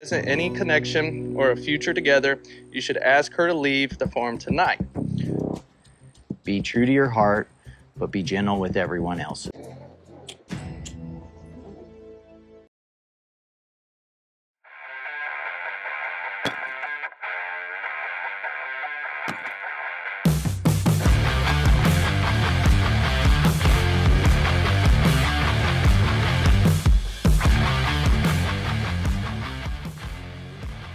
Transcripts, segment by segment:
Is there any connection or a future together, you should ask her to leave the farm tonight. Be true to your heart, but be gentle with everyone else.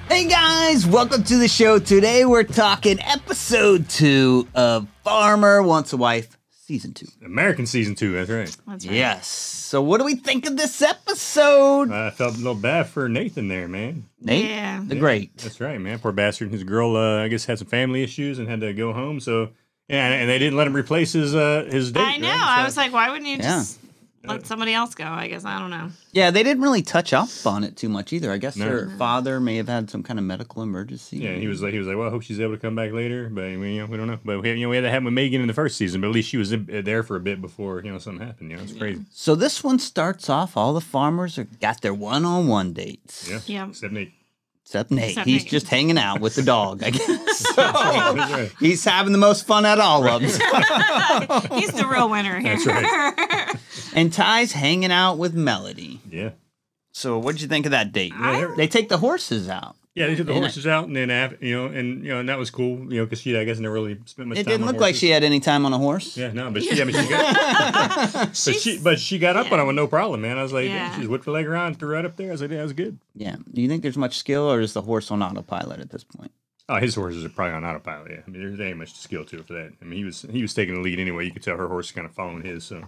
Hey guys, welcome to the show. Today we're talking episode 2 of Farmer Wants a Wife, season 2. American season 2, that's right. That's right. Yes. So what do we think of this episode? I felt a little bad for Nathan there, man. Nate, Yeah. the great. That's right, man. Poor bastard. His girl, I guess, had some family issues and had to go home. So, yeah, and they didn't let him replace his date. I know. Right? I So- was like, why wouldn't you Yeah. just let somebody else go? I guess I don't know. Yeah, they didn't really touch up on it too much either. I guess No. their father may have had some kind of medical emergency. Yeah, he was like, well, I hope she's able to come back later, but we don't know. But we had that happen with Megan in the first season, but at least she was there for a bit before something happened. It's crazy. So this one starts off, all the farmers got their one-on-one dates. Yeah, Yeah. except Nate. Except Nate. Except He's Nate. just hanging out with the dog, I guess. So, That's right. he's having the most fun at all of them. He's the real winner here. That's right. And Ty's hanging out with Melody. Yeah. So what'd you think of that date? I- They take the horses out. Yeah, they took the And horses out, and then and that was cool, because she, I guess, never really spent much It time. didn't on look like horses. she had any time on a horse. Yeah, no, but she got, but she got up on it with no problem, man. I was like, Yeah. she just whipped her leg around, threw right up there. I was like, yeah, that was good. Yeah. Do you think there's much skill, or is the horse on autopilot at this point? Oh, his horses are probably on autopilot. Yeah, I mean, there ain't much skill to it for that. I mean, he was taking the lead anyway. You could tell her horse is kind of following his. So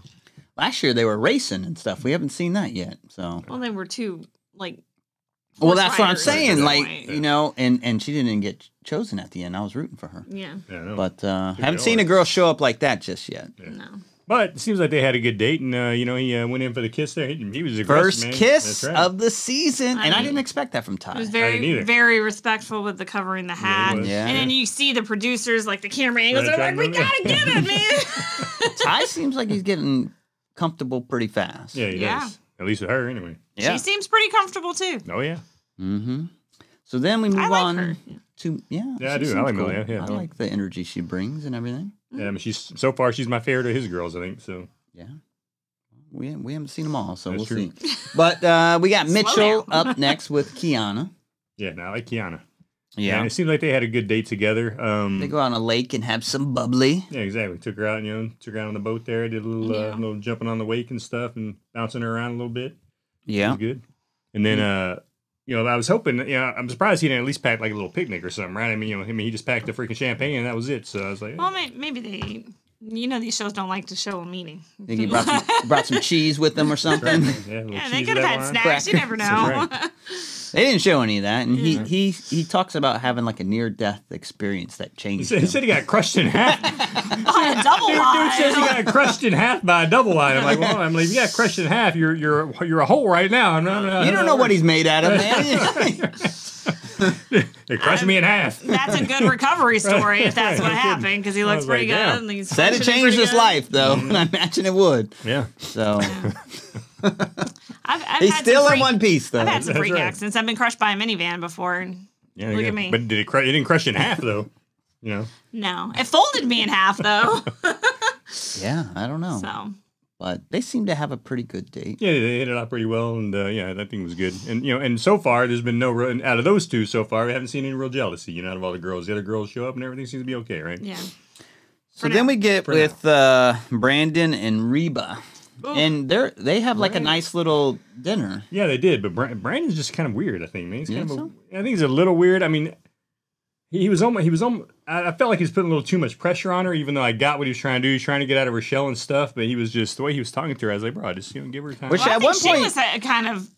Last year they were racing and stuff. We haven't seen that yet. So. Well, they were two, like, Well, horse that's what I'm riders saying. at that Like, point. and she didn't get chosen at the end. I was rooting for her. Yeah. yeah, no. But haven't good seen a horse. girl show up like that just yet. No. But it seems like they had a good date, and he went in for the kiss there. He was aggressive, First man. kiss That's right. of the season. I And I mean, didn't expect that from It Ty. was didn't either. very, very respectful with the covering the hat. was. Yeah. And then you see the producers, like the camera angles, Right, they're like, we trying gotta to- get it, man. Ty seems like he's getting comfortable pretty fast. Yeah, he Yeah. does. At least with her, anyway. Yeah. She seems pretty comfortable, too. Oh yeah. Mm-hmm. So then we move I like on her. to Yeah, I she do. I seems like Millie, yeah. I like the energy she brings and everything. Yeah, I mean, so far she's my favorite of his girls, I think. So Yeah. We haven't seen them all, so That's we'll true. see. But we got Slow Mitchell down. up next with Kiana. yeah, now I like Kiana. Yeah. And it seems like they had a good date together. They go out on a lake and have some bubbly. Yeah, exactly. Took her out, took her out on the boat there, did a little, Yeah. little jumping on the wake and stuff, and bouncing her around a little bit. It Yeah. was good. And then, I was hoping, I'm surprised he didn't at least pack like a little picnic or something, right? I mean, he just packed the freaking champagne and that was it. So I was like, Well, maybe they, these shows don't like to show a meaning. Think he brought some cheese with them or something. yeah, a little Yeah, they cheese could with have that had wine. snacks. You never know. That's They didn't show any of that, and he talks about having like a near death experience that He changed said, him. he said he got crushed in half. On a double Dude says he wide. got crushed in half by a double wide. I'm like, well, if you got crushed in half, you're a hole right now. You don't know what he's made out of, man. They crushed me in half. That's a good recovery story if that's what Right. happened because he I looks was pretty like, good. yeah. And he's Said it functioning changed pretty his good. life, though, and I imagine it would. Yeah. So I've he's had still some in one piece, though. I've had some That's freak right. accidents. I've been crushed by a minivan before. And Yeah, Look yeah. at me. But did it didn't crush you in half though. no, it folded me in half though. Yeah, I don't know, So but they seem to have a pretty good date. Yeah, they hit it out pretty well, and that thing was good. And and so far there's been no out of those two so far we haven't seen any real jealousy. Out of all the girls, the other girls show up and everything seems to be okay, right? yeah. So For then now. we get For with Brandon and Reba, Ooh. and they have like a nice little dinner. Yeah, they did, but Brandon's just kind of weird. I think, man. He's You kind think of. I think he's a little weird. I mean, he was almost. I felt like he was putting a little too much pressure on her, even though I got what he was trying to do. He's trying to get out of her shell and stuff, but he was just the way he was talking to her. I was like, bro, just give her time. Which Well, I at think one she point- was kind of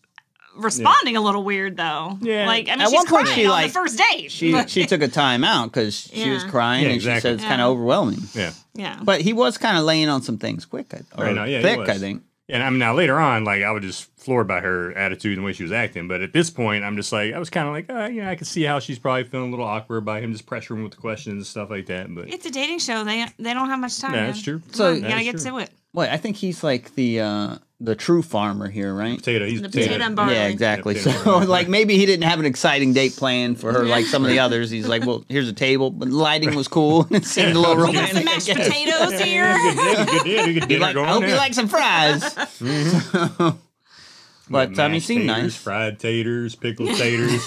responding a little weird though. Yeah. Like I mean, At she's one point crying she, on like, the first date. She took a time out because she was Yeah. crying, Yeah, and exactly. she said it's kind Yeah. of overwhelming. yeah. yeah. But he was kind of laying on some things quick, or Right, no, yeah, he thick, was. I think. And I mean, now later on, like I was just floored by her attitude and the way she was acting. But at this point, I'm just like, I was kind of like, I could see how she's probably feeling a little awkward by him just pressuring with the questions and stuff like that. But It's a dating show. They don't have much time. yeah, man. that's true. So- You That gotta is get true. to it. Wait, I think he's like the true farmer here, right? Potato. He's The potato and barley. Yeah, exactly. Yeah, potato So, farmer. like, maybe he didn't have an exciting date plan for her like some of the others. He's like, well, here's a table, but lighting was cool. It seemed a little We got romantic. some mashed I guess. potatoes here. Good deal. Good dinner Like, going I hope on you there. like some fries. But, he Mashed seemed taters, nice. Fried taters, pickled taters.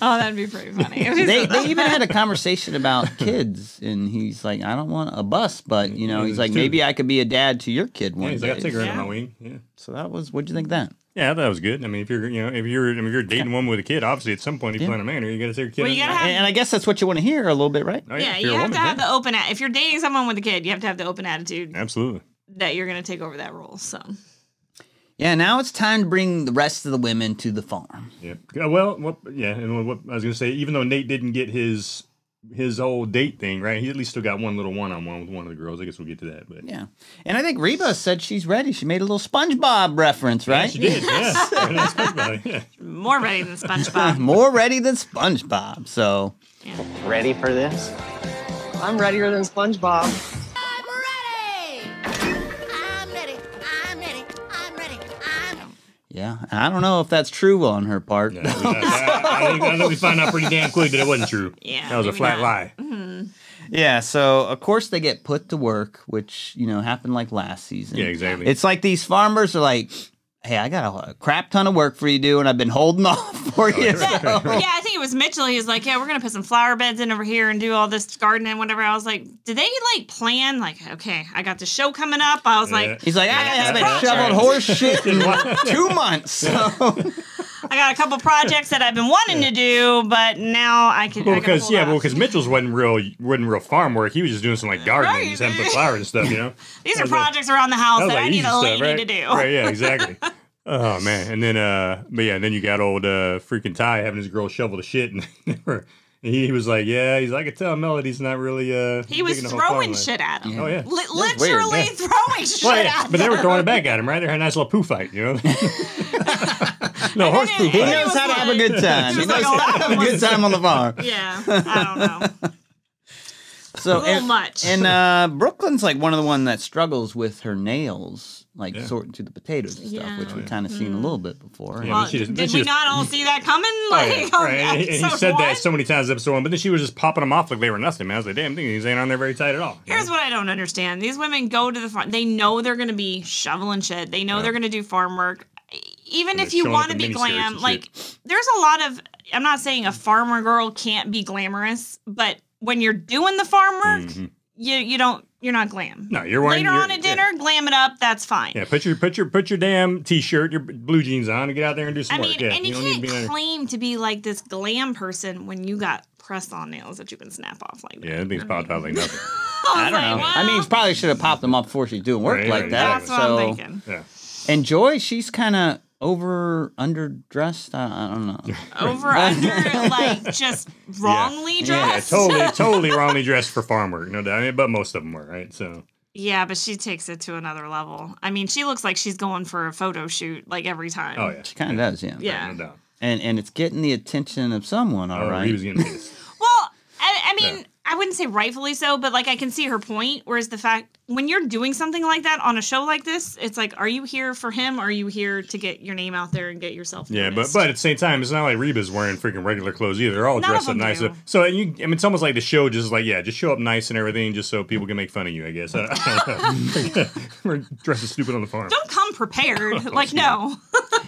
Oh, that'd be pretty funny. They even had a conversation about kids, and he's like, I don't want a bus, but, you know, Yeah, he's like, it's maybe I could be a dad to your kid Yeah, one he's like, I'll day. take her under Yeah. my wing. Yeah. So that was, what'd you think of that? Yeah, that was good. I mean, if you're dating a woman with a kid, obviously at some point you plan a manner, you got to take your kid. Well, you under gotta your- And I guess that's what you want to hear a little bit, right? Oh, Yeah, if you you're a have to woman, have yeah. the open. If you're dating someone with a kid, you have to have the open attitude Absolutely. that you're going to take over that role. So Yeah, now it's time to bring the rest of the women to the farm. Yeah. Well, yeah, and what I was gonna say, even though Nate didn't get his whole date thing right, he at least still got one little one-on-one with one of the girls. I guess we'll get to that, but Yeah. And I think Reba said she's ready. She made a little SpongeBob reference, yeah, right? she did. Yeah, I didn't expect that. Yeah. more ready than SpongeBob. More ready than SpongeBob. So, Ready for this? I'm readier than SpongeBob. I'm ready. I'm ready. I'm ready. I'm ready. yeah. I don't know if that's true on her part. Yeah, I think we found out pretty damn quick that it wasn't true. Yeah, that was a maybe flat not. lie. Yeah, so of course they get put to work, which, you know, happened like last season. Yeah, exactly. It's like these farmers are like, hey, I got a crap ton of work for you to do, and I've been holding off for you. So. Yeah, I think it was Mitchell. He was like, "Yeah, we're gonna put some flower beds in over here and do all this gardening, whatever." I was like, "Did they like plan? Like, okay, I got the show coming up." I was like, He's like, I haven't Yeah. shoveled horse shit in 2 months. So. "I got a couple projects that I've been wanting to do, but now I can." Well, I gotta hold off." because Mitchell's wasn't real farm work. He was just doing some like gardening, Right. just having to put flowers and stuff. You know, These That are was like- projects around the house that was that like I need easy a stuff, lady right? to do. Right? Yeah, exactly. Oh man, and then but yeah, and then you got old freaking Ty having his girl shovel the shit, and he was like, yeah, he's like, I could tell Melody's not really He was digging the whole farm throwing life. shit at him. Oh yeah. Literally weird. throwing shit Well, yeah, at but they him. were throwing it back at him, right? They had a nice little poo fight, you know. No horse poo He He fight. knows was how to have a like- good time. he He was knows like, how to oh, have a good time on the farm. Yeah, I don't know. So, A little much. And Brooklyn's like one of the one that struggles with her nails, like Yeah. sorting through the potatoes and stuff, Yeah. which we've kind of seen a little bit before. Yeah, Well, but she just- did she we just- not all see that coming? Oh, Like, yeah, on right. And he episode said one? that so many times in episode one, but then she was just popping them off like they were nothing, man. I was like, damn, these ain't on there very tight at all. you Here's know? what I don't understand. These women go to the farm. They know they're going to be shoveling shit. They know they're going to do farm work. Even And if they're you showing want up to in be miniskirts glam, and like there's a lot of. I'm not saying a farmer girl can't be glamorous, but when you're doing the farm work, you're not glam. No, you're wearing Later your- on at dinner, glam it up. That's fine. Yeah, put your damn t-shirt, your blue jeans on, and get out there and do some I work. mean, Yeah, and you don't need to be can't there. claim to be like this glam person when you got press-on nails that you can snap off like that. Yeah, that thing's popped out like nothing. I don't know. I mean, probably should have popped them up before she's doing work Right, like right, that. That's what so, I'm thinking. Yeah. and Joy, she's kind of underdressed. I don't know. Over under, like just wrongly Yeah, dressed. totally wrongly dressed for farm work, no doubt. I mean, but most of them were, right? So Yeah, but she takes it to another level. I mean, she looks like she's going for a photo shoot like every time. oh yeah, She kind of does, yeah. Yeah. no doubt. And it's getting the attention of someone, all Oh, right. he was getting pissed. Well, I mean, Yeah. I wouldn't say rightfully so, but like I can see her point. Whereas the fact when you're doing something like that on a show like this, it's like, are you here for him? Or are you here to get your name out there and get yourself Yeah, noticed? but at the same time, it's not like Reba's wearing freaking regular clothes either. They're all None dressed of up them nice. do. So I mean, it's almost like the show just like, yeah, just show up nice and everything, just so people can make fun of you. I guess. I don't know. We're dressed as stupid on the farm. don't come prepared. Like no.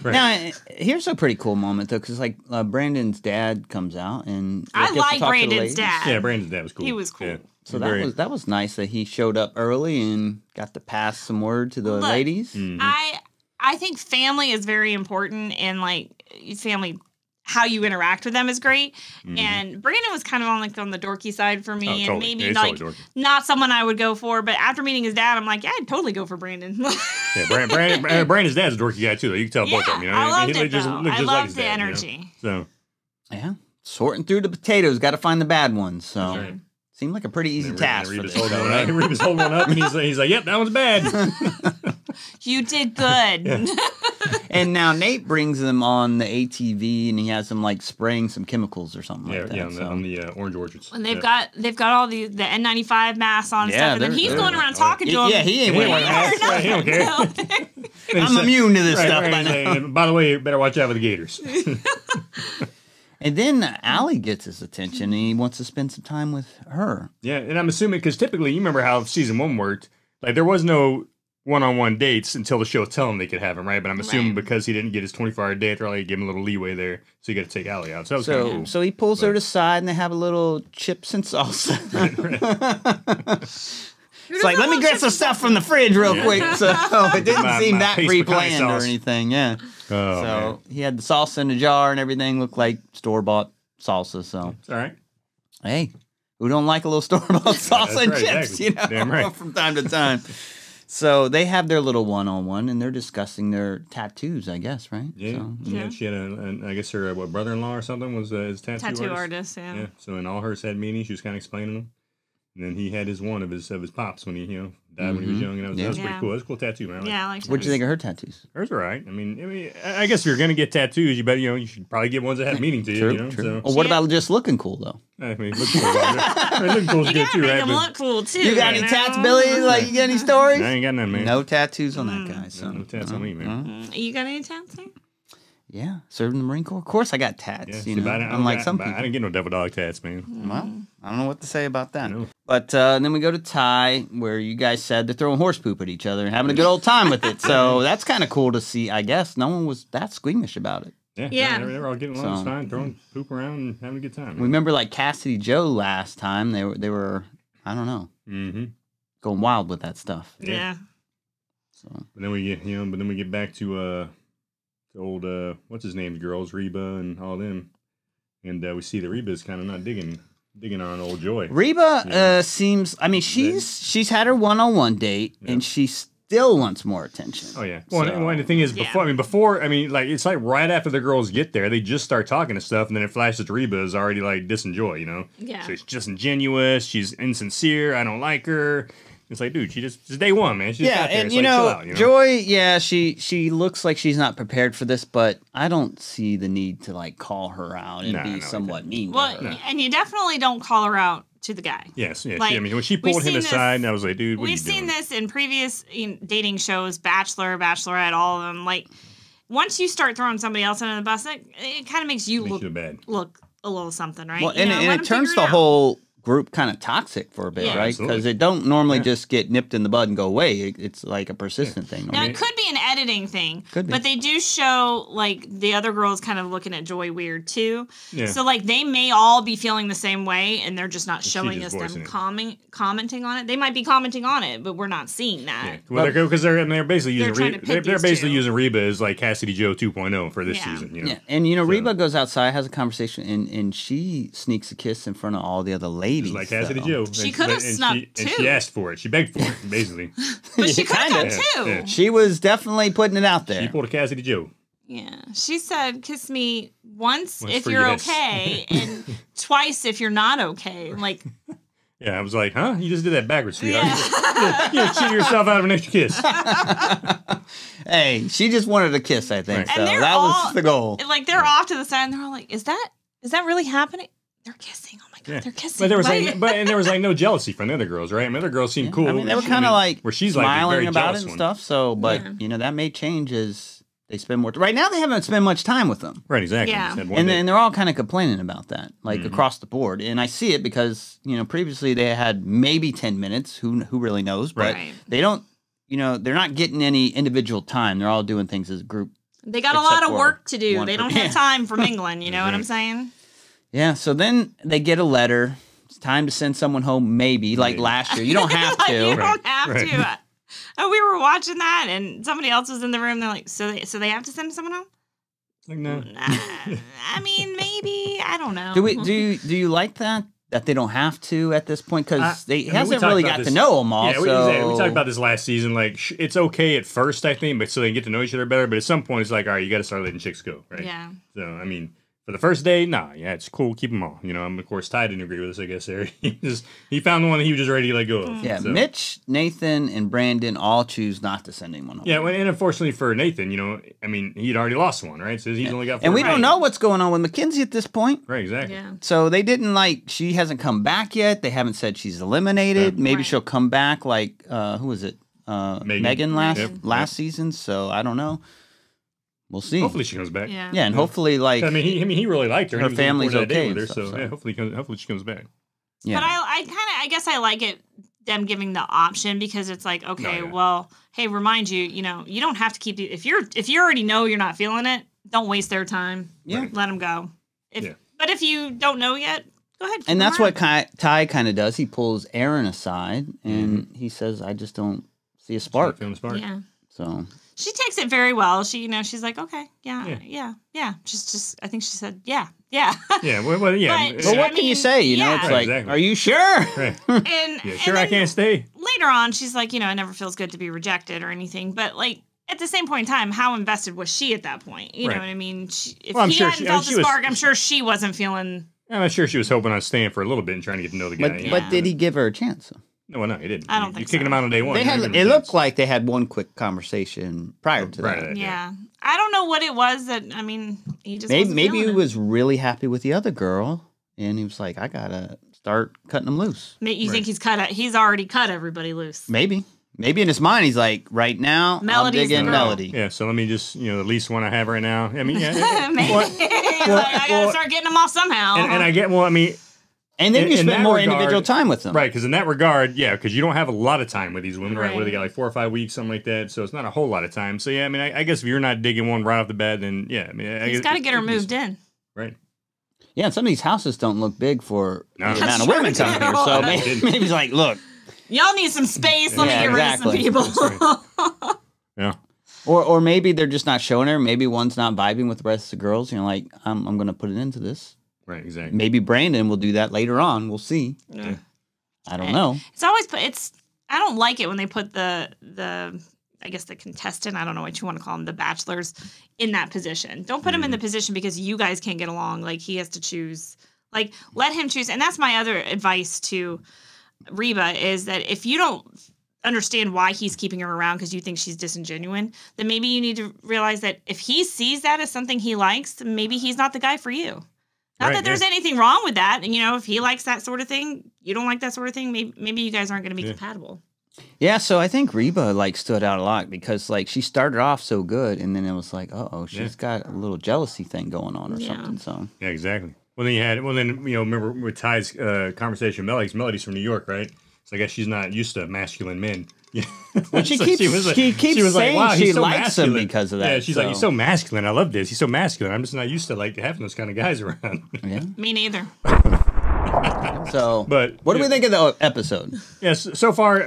Right. Now, here's a pretty cool moment though, because like Brandon's dad comes out and I gets to like talk to the Brandon's ladies. dad. Yeah, Brandon's dad was cool. He was cool. Yeah. So Very- that was nice that he showed up early and got to pass some word to the Look, ladies. Mm. I think family is very important, and like family, how you interact with them is great. And Brandon was kind of on the dorky side for me, Mm-hmm. Oh, and totally. maybe Yeah, he's like totally dorky. not someone I would go for. But after meeting his dad, I'm like, yeah, I'd totally go for Brandon. Yeah, Brandon's dad's a dorky guy too. Though. You can tell both of them. You know, I loved he it though. looked I just like loved his the dad, you know? energy. So Yeah, sorting through the potatoes, got to find the bad ones. So right. seemed like a pretty easy task for Reba's this. holding though, one up. right? Reba's holding one up, and he's like, yep, that one's bad. You did good. And now Nate brings them on the ATV, and he has them like spraying some chemicals or something like that. Yeah, so. on the orange orchards. And they've got all the N95 masks on and Yeah, stuff, and then they're- he's they're- going around talking to them. Yeah, he ain't wearing that. He don't care. I'm immune to this Right, stuff right, by now. and by the way, you better watch out for the gators. And then Allie gets his attention, and he wants to spend some time with her. Yeah, and I'm assuming because typically you remember how season 1 worked. Like there was no one-on-one dates until the show tell him they could have him, right? But I'm assuming Right. because he didn't get his 24-hour date, they're like give him a little leeway there, so you got to take Allie out. So that was kind of cool. So he pulls her to the side, and they have a little chips and salsa. It's like, let me get some stuff from the fridge real quick. So it didn't My- seem my that paste pre-planned pecan or sauce. anything. Yeah. Oh, man. So he had the salsa in a jar and everything looked like store-bought salsa. So, It's all right. hey, who don't like a little store-bought salsa that's and right, chips, exactly. you know, Damn right. from time to time. So they have their little one-on-one, and they're discussing their tattoos, I guess, right? Yeah, So, yeah. She had I guess her brother-in-law or something was his tattoo artist, yeah. Yeah. So in all hers had meaning. She was kind of explaining them. And then he had his one of his pops when he died when he was young, and that was pretty Yeah. cool. That's a cool tattoo, man. I like Yeah, I like what'd you think of her tattoos? Hers are right. I mean, I guess if you're gonna get tattoos, you better you should probably get ones that have meaning to you. You know, so Well, what about just looking cool, though? I mean, looking cool, looking cool's You good gotta too, make right? them But look cool too. You got any know? tats, Billy? Like, you got any stories? I ain't got none, man. No tattoos on that guy. So. No tats on me, man. You got any tats there? Yeah, served in the Marine Corps. Of course, I got tats. Yeah, you see, know, but I don't unlike got- some but people. I didn't get no devil dog tats, man. Well, I don't know what to say about that. know. But then we go to Ty, where you guys said they're throwing horse poop at each other and having a good old time with it. So that's kind of cool to see. I guess no one was that squeamish about it. Yeah. They were all getting along just So- fine, throwing poop around and having a good time. We remember like Cassidy Joe last time. They were I don't know, Mm-hmm. going wild with that stuff. Yeah. So But then we get back to old what's his name's girls, Reba and all them, and we see that Reba's kind of not digging on old Joy. Reba seems. I mean, she's had her one-on-one date, and she still wants more attention. Oh yeah. Well, So- and the thing is, before, like it's like right after the girls get there, they just start talking and stuff, and then it flashes to Reba is already like dissing Joy, you know? Yeah. So she's disingenuous, she's insincere, I don't like her. It's like, dude, it's day one, man. She just Yeah, got there. and It's you like, know, chill out, you know? Joy, yeah, she looks like she's not prepared for this, but I don't see the need to like call her out and No, be no, somewhat mean Well, to her. and you definitely don't call her out to the guy. Yes, yeah. Like, I mean, when she we've pulled him seen this- aside, and I was like, dude, what are you We've doing? seen this in previous dating shows, Bachelor, Bachelorette, all of them. Like, once you start throwing somebody else under the bus, it kind of makes you Makes look you bad. a little something, right? Well, You know, let and it 'em turns figure the it out. whole group kind of toxic for a bit, Yeah. right? Absolutely. Because it don't normally just get nipped in the bud and go away. It's like a persistent thing. Now, normally. it could be an editing thing, Could be. but they do show, like, the other girls kind of looking at Joy weird, too. Yeah. So, like, they may all be feeling the same way, and they're just not She showing just us voicing them it. commenting on it. They might be commenting on it, but we're not seeing that. Yeah. Well, because they're basically They're using trying to pit they're these basically two. using Reba as like Cassidy Joe 2.0 for this Yeah. season. You know? Yeah, and you know, Reba goes outside, has a conversation, and she sneaks a kiss in front of all the other ladies. Just like Cassidy so. Joe. She And could have and snuck, And too. she asked for it. She begged for it, basically. But she could have Kinda. done, too. Yeah. She was definitely putting it out She there. pulled a Cassidy Joe. Yeah. She said, kiss me once if for you're yes. okay, and twice if you're not okay. Like, Yeah, I was like, huh? You just did that backwards, sweetheart. You cheated yourself out of an extra kiss. Hey, she just wanted a kiss, I think. Right. So And they're that all- was the goal. like they're off to the side, and they're all like, is that really happening? They're kissing. Oh my God, Yeah. they're kissing. But there was Why- and there was like no jealousy from the other girls, right? I mean, the other girls seemed cool. I mean, they were kind of like where she's like the smiling very about it jealous and one. stuff. So, but Yeah. you know, that may change as they spend more. Right now, they haven't spent much time with them. Right, exactly. Yeah. Just had one And day. then they're all kind of complaining about that, like Mm-hmm. across the board. And I see it because you know previously they had maybe 10 minutes. Who really knows? But Right. they don't. You know, they're not getting any individual time. They're all doing things as a group. They got a Except lot of for work to do. one They per- don't have time for mingling. You know what I'm Right. saying? Yeah. So then they get a letter. It's time to send someone home. Maybe like Maybe. last year. You don't have Like, to. you don't have Right. to. Oh, we were watching that, and somebody else was in the room. They're like, so they have to send someone home? Like, no. I mean, maybe. I don't know. Do you like that they don't have to at this point because he I mean, we hasn't talked really about got this- to know them all. Yeah, so we talked about this last season. Like, it's okay at first, I think, but so they can get to know each other better. But at some point, it's like, all right, you got to start letting chicks go, right? Yeah. So, I mean, For the first day, nah, yeah, it's cool. Keep them all. You know, of course, Ty didn't agree with us, I guess, there. He found the one that he was just ready to let go of. Yeah, so. Mitch, Nathan, and Brandon all choose not to send anyone home. Yeah, and unfortunately for Nathan, you know, I mean, he'd already lost one, right? So he's only got 4. And we don't Right. know what's going on with Mackenzie at this point. Right, exactly. Yeah. So they didn't she hasn't come back yet. They haven't said she's eliminated. Yeah. Maybe Right. she'll come back like, who was it? Megan last Yep. season. So I don't know. We'll see. Hopefully she comes back. Yeah. Yeah, and hopefully I mean, he really liked her. her and he was looking family's forward to that okay date with and her, stuff, so so. yeah, hopefully she comes back. yeah. But I guess I like it them giving the option because it's like, okay, Oh, yeah. well, hey, remind you, you know, you don't have to keep if you already know you're not feeling it, don't waste their time. Yeah. Let them go. Yeah. But if you don't know yet, go ahead. keep And them that's what around. Ty kind of does. He pulls Aaron aside and he says, I just don't see a spark. Feeling spark. Yeah. So She takes it very well. She, you know, she's like, okay, yeah. Just, I think she said, yeah. Yeah, well, yeah. But- But what I can you mean, say? You know, yeah. it's Right, like, exactly. are you sure? Right. And, Yeah, and sure, I then can't stay. later on, she's like, you know, it never feels good to be rejected or anything. But like at the same point in time, how invested was she at that point? You Right. know what I mean? If Well, I'm he sure hadn't she- felt she the was- spark, I'm sure she wasn't feeling. I'm sure she was hoping on staying for a little bit and trying to get to know the guy. But you know? but did he give her a chance? No, he didn't. I don't You think kicking so. him out on day one. They you're had not giving it him a looked chance. like they had one quick conversation prior to Right. that. Yeah. I don't know what it was that. I mean, he just Maybe wasn't maybe he feeling it. was really happy with the other girl, and he was like, I gotta start cutting them loose. You think he's already cut everybody loose? Maybe in his mind, he's like, right now, Melody's I'm digging the girl. Melody. Yeah, so let me just, you know, the least one I have right now. I mean, yeah. Maybe. Well, He's like, I gotta start getting them off somehow. and I get, well, I mean, And then you In spend that more regard- individual time with them. right, because in that regard, yeah, because you don't have a lot of time with these women, right? Right. Where they got like 4 or 5 weeks, something like that. So it's not a whole lot of time. So yeah, I mean, I guess if you're not digging one right off the bat, then yeah, I mean, He's got to get her moved in. Right. Yeah, and some of these houses don't look big for No. the That's amount of women true, coming here. too. So No, maybe, didn't. maybe he's like, look, Y'all need some space. Let me Yeah, get rid of some exactly. people. That's Yeah. or maybe they're just not showing her. Maybe one's not vibing with the rest of the girls. You know, like I'm gonna put it into this. Right. Exactly. Maybe Brandon will do that later on. We'll see. Yeah. I don't know. It's always I don't like it when they put the I guess the contestant, I don't know what you want to call them, the bachelors in that position. Don't put him in the position because you guys can't get along. Like he has to choose. Like let him choose. And that's my other advice to Reba is that if you don't understand why he's keeping her around because you think she's disingenuous, then maybe you need to realize that if he sees that as something he likes, then maybe he's not the guy for you. Not Right, that there's yeah. anything wrong with that. And, you know, if he likes that sort of thing, you don't like that sort of thing, maybe you guys aren't going to be compatible. Yeah, so I think Reba like stood out a lot because like she started off so good and then it was like, she's got a little jealousy thing going on or Yeah. something. So Yeah, exactly. Well, then you know, remember with Ty's conversation with Melody's from New York, right? So I guess she's not used to masculine men. Yeah. But she So keeps she was saying wow, she he's so likes him masculine. because of that. Yeah, she's like, he's so masculine. I love this. He's so masculine. I'm just not used to like having those kind of guys around. yeah. Me neither. So, But what do we yeah. think of the episode? Yes, so far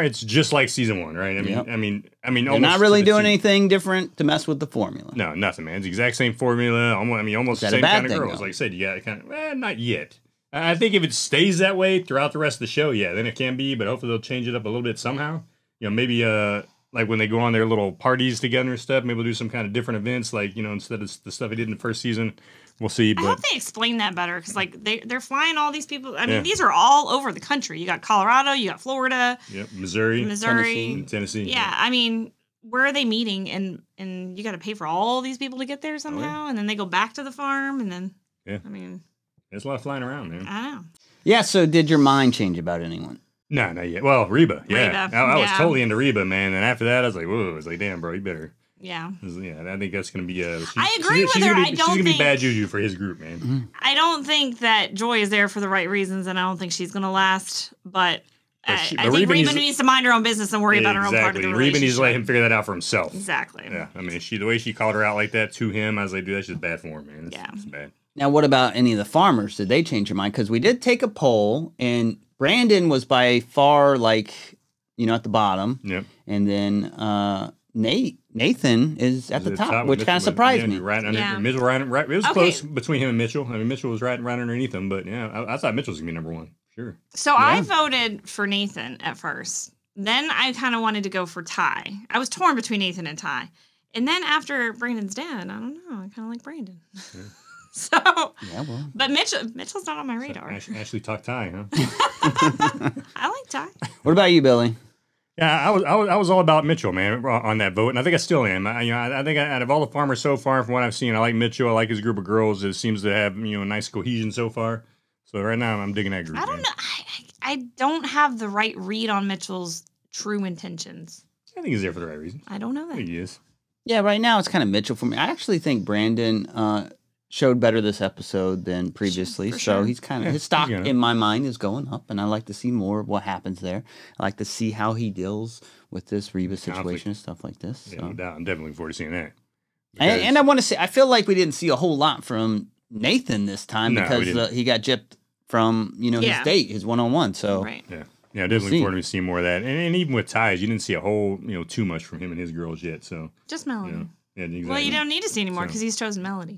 it's just like season 1, right? Yep. I mean, They're almost not to really the doing T. anything different to mess with the formula. No, nothing, man. It's the exact same formula. Almost Is the that a same bad kind of thing, girls. though? Like I said, you got kind of not yet. I think if it stays that way throughout the rest of the show, yeah, then it can be. But hopefully they'll change it up a little bit somehow. You know, maybe like when they go on their little parties together and stuff, maybe we'll do some kind of different events. Like, you know, instead of the stuff they did in the first season, we'll see. I hope But they explain that better because, like, they're flying all these people. I mean, Yeah. these are all over the country. You got Colorado, you got Florida, yep, Missouri, Tennessee. Yeah, I mean, where are they meeting? And you got to pay for all these people to get there somehow, and then they go back to the farm, and then Yeah. I mean, There's a lot of flying around, man. I don't know. Yeah, so did your mind change about anyone? No, not yet. Well, Reba, yeah. Reba, I was yeah. totally into Reba, man. And after that, I was like, whoa. I was like, damn, bro, you better. Yeah, Yeah, I think that's going to be I agree with her. I She's don't going to be think- bad juju for his group, man. I don't think that Joy is there for the right reasons, and I don't think she's going to last. But But I she- think but Reba Reba needs- needs to mind her own business and worry about her own part of the Reba relationship. needs to let him figure that out for himself. Exactly. Yeah, I mean, the way she called her out like that to him, I was like, dude, that's just bad form, man. Yeah. It's bad. Now, what about any of the farmers? Did they change your mind? Because we did take a poll, and Brandon was by far like, at the bottom, Yep. and then Nathan is at the At top, with which kind of Mitchell, surprised yeah, me. Right under Yeah. Mitchell, right. It was Okay. close between him and Mitchell. I mean, Mitchell was right underneath him, but yeah, I thought Mitchell was gonna be number one. Sure. So I voted for Nathan at first. Then I kind of wanted to go for Ty. I was torn between Nathan and Ty. And then after Brandon's dad, I don't know. I kind of like Brandon. So, Yeah, well. but Mitchell's not on my radar. Ashley talk Ty, huh? I like Ty. What about you, Billy? Yeah, I was all about Mitchell, man, on that vote, and I think I still am. I think out of all the farmers so far, from what I've seen, I like Mitchell. I like his group of girls. It seems to have a nice cohesion so far. So right now, I'm digging that group. I don't know. I don't have the right read on Mitchell's true intentions. I think he's there for the right reason. I don't know I that. think he is. Yeah, right now it's kind of Mitchell for me. I actually think Brandon showed better this episode than previously, For so sure. he's kind of his stock he's gonna- in my mind is going up, and I like to see more of what happens there. I like to see how he deals with this Reba situation and stuff like this. Yeah, so. no doubt. I'm definitely looking forward to seeing that. And I want to say, I feel like we didn't see a whole lot from Nathan this time No, we because didn't. he got gypped from Yeah. his date, his one-on-one. So Right. Yeah, definitely see. looking forward to seeing more of that. And even with ties, you didn't see a whole, too much from him and his girls yet. So, Just Melody. yeah, exactly. Well, you don't need to see anymore So- because he's chosen Melody.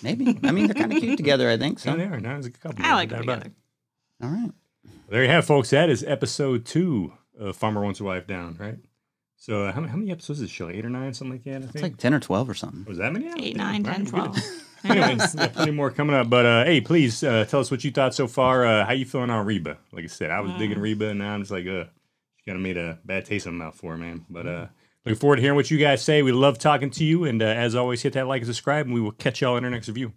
maybe. I mean, they're kind of cute together, I think. So Yeah, they are. Now it's a couple. I like no them doubt about together. all right. There you have it, folks. That is episode 2 of Farmer Wants a Wife Down, right? So how many episodes is this show? 8 or 9, something like that, I think? It's like 10 or 12 or something. Was that many? 8, 9, 10, Right, 12. Anyway, we got plenty more coming up. But hey, please tell us what you thought so far. How you feeling on Reba? Like I said, I was digging Reba, and now I'm just like, she kind of made a bad taste in my mouth for her, man. But looking forward to hearing what you guys say. We love talking to you, and as always, hit that like and subscribe, and we will catch y'all in our next review.